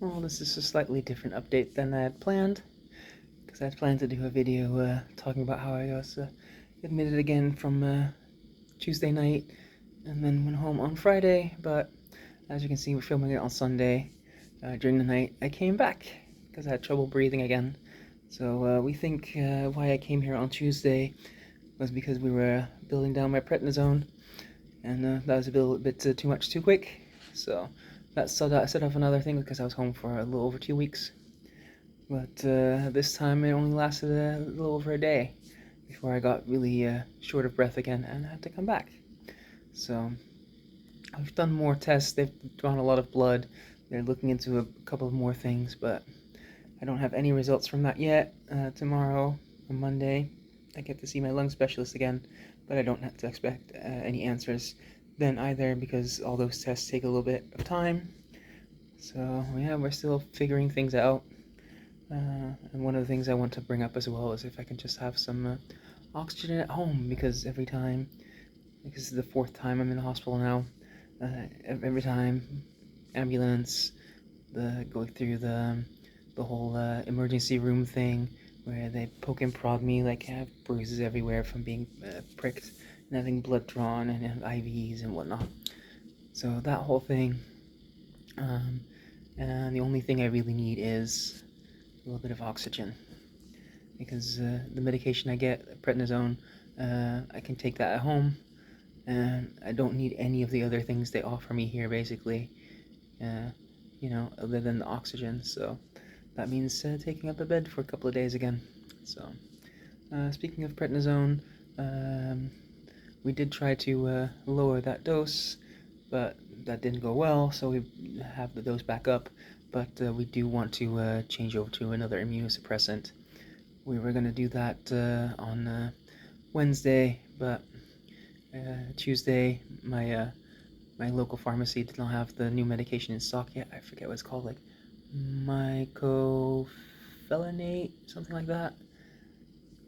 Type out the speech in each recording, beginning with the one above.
Well, this is a slightly different update than I had planned, because I had planned to do a video talking about how I was admitted again from Tuesday night and then went home on Friday, but as you can see, we're filming it on Sunday. During the night, I came back because I had trouble breathing again. So we think why I came here on Tuesday was because we were building down my prednisone, and that was a bit too much too quick. So that set off another thing because I was home for a little over 2 weeks. But this time it only lasted a little over a day before I got really short of breath again and had to come back. So I've done more tests. They've drawn a lot of blood. They're looking into a couple of more things, but I don't have any results from that yet. Tomorrow, on Monday, I get to see my lung specialist again, but I don't have to expect any answers then either because all those tests take a little bit of time. So yeah, we're still figuring things out. And one of the things I want to bring up as well is if I can just have some oxygen at home, because every time, this is the fourth time I'm in the hospital now, every time ambulance, going through the whole emergency room thing where they poke and prod me, like I have bruises everywhere from being pricked and having blood drawn and have IVs and whatnot. So that whole thing, and the only thing I really need is a little bit of oxygen, because the medication I get, prednisone, I can take that at home, and I don't need any of the other things they offer me here, basically, other than the oxygen. So that means taking up a bed for a couple of days again. So speaking of prednisone, we did try to lower that dose, but that didn't go well, so we have the dose back up. But we do want to change over to another immunosuppressant. We were going to do that on Wednesday, but Tuesday, my local pharmacy did not have the new medication in stock yet. I forget what it's called, like mycophenolate, something like that.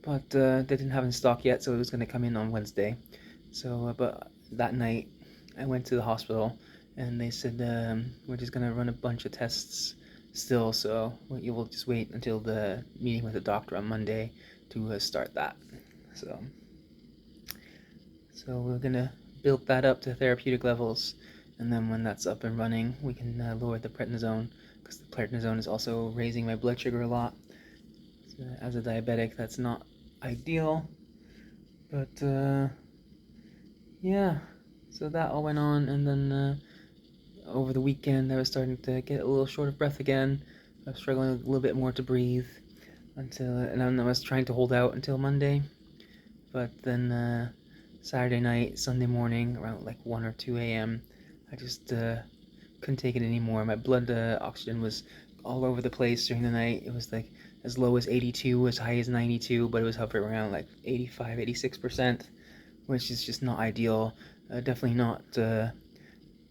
But they didn't have it in stock yet, so it was going to come in on Wednesday. So, but that night, I went to the hospital, and they said we're just going to run a bunch of tests still, so you will just wait until the meeting with the doctor on Monday to start that. So we're gonna build that up to therapeutic levels, and then when that's up and running, we can lower the prednisone, because the prednisone is also raising my blood sugar a lot. So, as a diabetic, that's not ideal, but yeah. So that all went on, and then over the weekend, I was starting to get a little short of breath again. I was struggling a little bit more to breathe and I was trying to hold out until Monday, but then Saturday night, Sunday morning, around like 1 or 2 a.m., I just couldn't take it anymore. My blood oxygen was all over the place during the night. It was like as low as 82, as high as 92, but it was hovering around like 85, 86%, which is just not ideal. Definitely not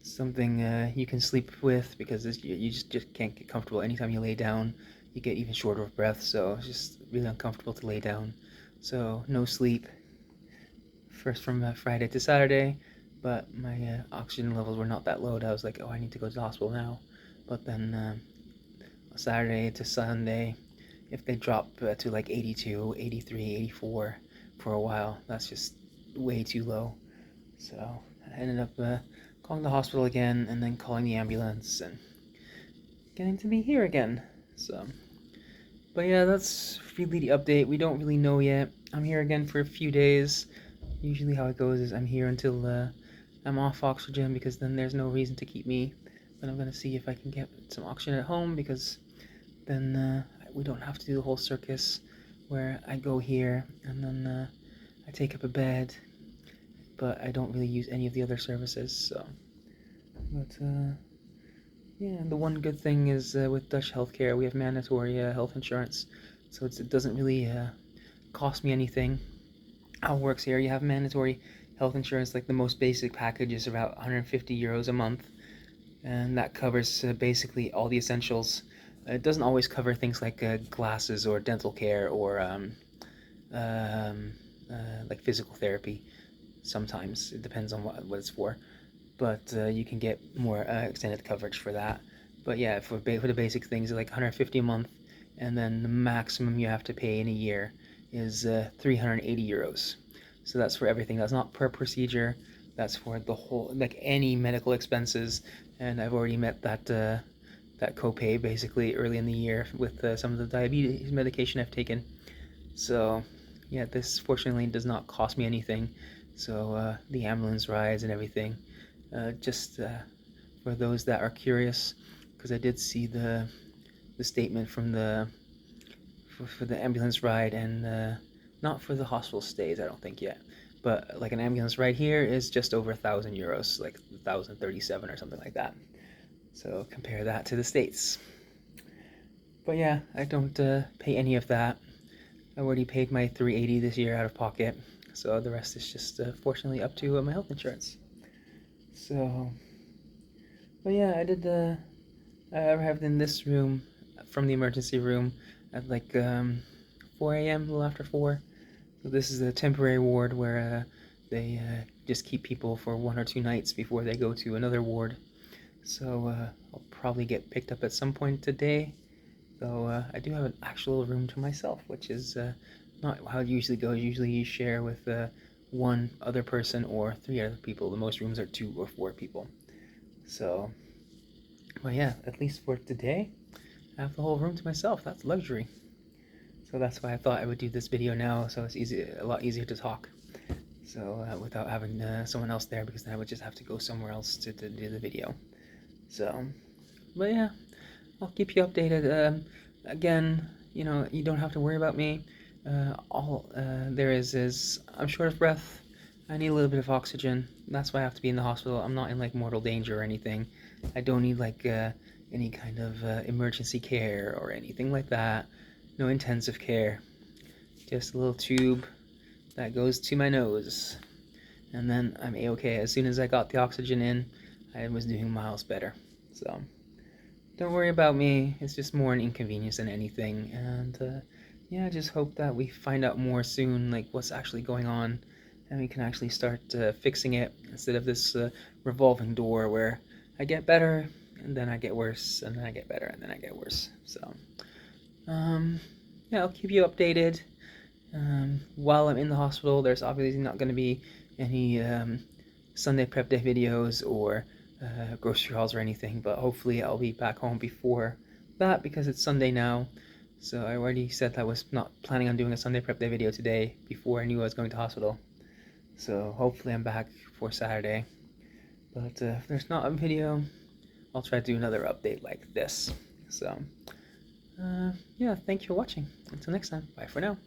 something you can sleep with, because you just can't get comfortable. Anytime you lay down, you get even shorter of breath, so it's just really uncomfortable to lay down. So no sleep, first from Friday to Saturday, but my oxygen levels were not that low. I was like, oh, I need to go to the hospital now. But then Saturday to Sunday, if they drop to like 82, 83, 84 for a while, that's just way too low. So I ended up calling the hospital again, and then calling the ambulance, and getting to be here again. So, but yeah, that's really the update. We don't really know yet. I'm here again for a few days. Usually how it goes is I'm here until I'm off oxygen, because then there's no reason to keep me. But I'm going to see if I can get some oxygen at home, because then we don't have to do the whole circus where I go here and then I take up a bed, but I don't really use any of the other services. So, but yeah, the one good thing is with Dutch healthcare, we have mandatory health insurance, so it doesn't really cost me anything. How it works here, you have mandatory health insurance, like the most basic package is about 150 euros a month, and that covers basically all the essentials. It doesn't always cover things like glasses or dental care or um, like physical therapy. Sometimes it depends on what it's for, but you can get more extended coverage for that. But yeah, for the basic things, like 150 a month, and then the maximum you have to pay in a year is 380 euros. So that's for everything. That's not per procedure. That's for the whole, like any medical expenses. And I've already met that copay basically early in the year with some of the diabetes medication I've taken. So yeah, this fortunately does not cost me anything. So the ambulance rides and everything, just for those that are curious, because I did see the statement from the for the ambulance ride, and not for the hospital stays, I don't think yet. But like an ambulance ride here is just over 1,000 euros, like 1,037 or something like that. So compare that to the States. But yeah, I don't pay any of that. I already paid my 380 this year out of pocket, so the rest is just fortunately up to my health insurance. So, but yeah, I arrived in this room from the emergency room at like 4 a.m., a little after 4. So this is a temporary ward where they just keep people for 1 or 2 nights before they go to another ward. So I'll probably get picked up at some point today, though I do have an actual room to myself, which is not how it usually goes. Usually you share with one other person or 3 other people. The most rooms are 2 or 4 people. So, well, yeah, at least for today, I have the whole room to myself. That's luxury. So that's why I thought I would do this video now, so it's a lot easier to talk. So without having someone else there, because then I would just have to go somewhere else to do the video. So, but yeah, I'll keep you updated. Again, you don't have to worry about me. All there is I'm short of breath. I need a little bit of oxygen. That's why I have to be in the hospital. I'm not in like mortal danger or anything. I don't need like any kind of emergency care or anything like that. No intensive care. Just a little tube that goes to my nose. And then I'm a-okay. As soon as I got the oxygen in, I was doing miles better. So don't worry about me. It's just more an inconvenience than anything. And yeah, I just hope that we find out more soon, like what's actually going on, and we can actually start fixing it instead of this revolving door where I get better and then I get worse and then I get better and then I get worse. So yeah, I'll keep you updated. While I'm in the hospital, there's obviously not going to be any Sunday prep day videos or grocery hauls or anything, but hopefully I'll be back home before that because it's Sunday now. So I already said that I was not planning on doing a Sunday prep day video today before I knew I was going to hospital. So hopefully I'm back for Saturday. But if there's not a video, I'll try to do another update like this. So yeah, thank you for watching. Until next time, bye for now.